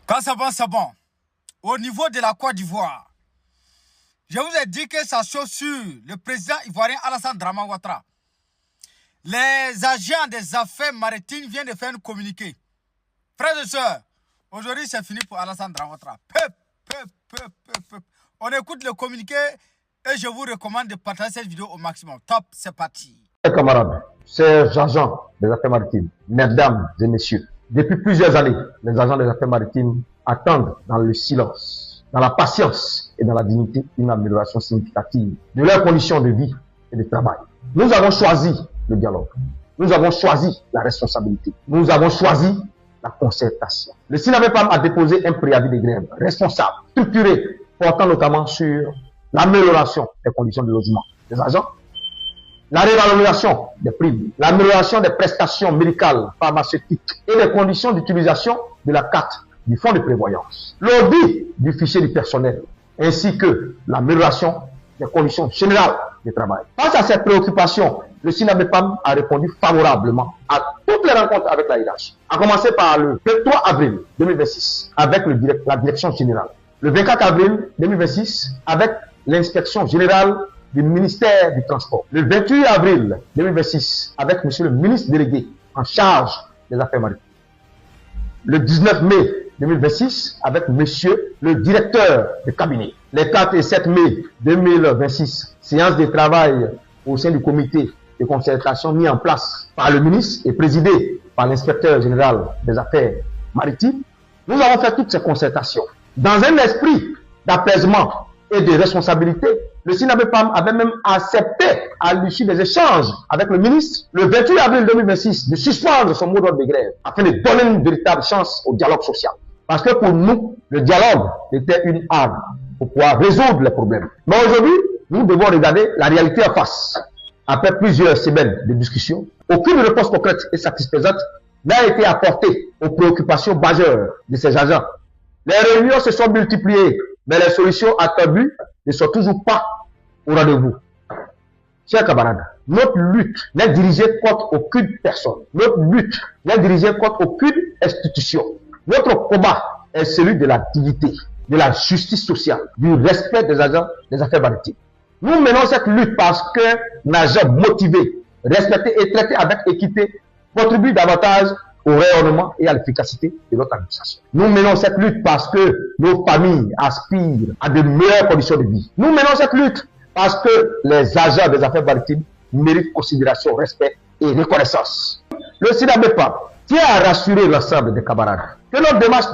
Quand c'est bon, c'est bon. Au niveau de la Côte d'Ivoire, je vous ai dit que ça saute sur le président ivoirien Alassane Dramane Ouattara. Les agents des affaires maritimes viennent de faire un communiqué. Frères et sœurs, aujourd'hui c'est fini pour Alassane Dramane Ouattara. On écoute le communiqué et je vous recommande de partager cette vidéo au maximum. Top, c'est parti. Camarades, chers agents des affaires maritimes, mesdames et messieurs, depuis plusieurs années, les agents des affaires maritimes attendent dans le silence, dans la patience et dans la dignité une amélioration significative de leurs conditions de vie et de travail. Nous avons choisi le dialogue. Nous avons choisi la responsabilité. Nous avons choisi la concertation. Le SINAMEPAM a déposé un préavis de grève responsable, structuré, portant notamment sur l'amélioration des conditions de logement des agents, la révalorisation des primes, l'amélioration des prestations médicales, pharmaceutiques et des conditions d'utilisation de la carte du fonds de prévoyance, l'audit du fichier du personnel, ainsi que l'amélioration des conditions générales de travail. Face à ces préoccupations, le SINAMEPAM a répondu favorablement à toutes les rencontres avec la hiérarchie, à commencer par le 23 avril 2026 avec la direction générale, le 24 avril 2026 avec l'inspection générale du ministère du Transport, le 28 avril 2026 avec monsieur le ministre délégué en charge des affaires maritimes, le 19 mai 2026 avec monsieur le directeur de cabinet, les 4 et 7 mai 2026, séance de travail au sein du comité de concertation mis en place par le ministre et présidé par l'inspecteur général des affaires maritimes. Nous avons fait toutes ces concertations dans un esprit d'apaisement et de responsabilité. Le SINAMEPAM avait même accepté, à l'issue des échanges avec le ministre, le 28 avril 2026, de suspendre son mot d'ordre de grève afin de donner une véritable chance au dialogue social. Parce que pour nous, le dialogue était une arme pour pouvoir résoudre les problèmes. Mais aujourd'hui, nous devons regarder la réalité en face. Après plusieurs semaines de discussion, aucune réponse concrète et satisfaisante n'a été apportée aux préoccupations majeures de ces agents. Les réunions se sont multipliées, mais les solutions attendues ne sont toujours pas au rendez-vous. Chers camarades, notre lutte n'est dirigée contre aucune personne. Notre lutte n'est dirigée contre aucune institution. Notre combat est celui de la dignité, de la justice sociale, du respect des agents des affaires maritimes. Nous menons cette lutte parce qu'un agent motivé, respecté et traité avec équité contribue davantage au rayonnement et à l'efficacité de notre administration. Nous menons cette lutte parce que nos familles aspirent à de meilleures conditions de vie. Nous menons cette lutte parce que les agents des affaires maritimes méritent considération, respect et reconnaissance. Le SINAMEPAM tient à rassurer l'ensemble des camarades que notre démarche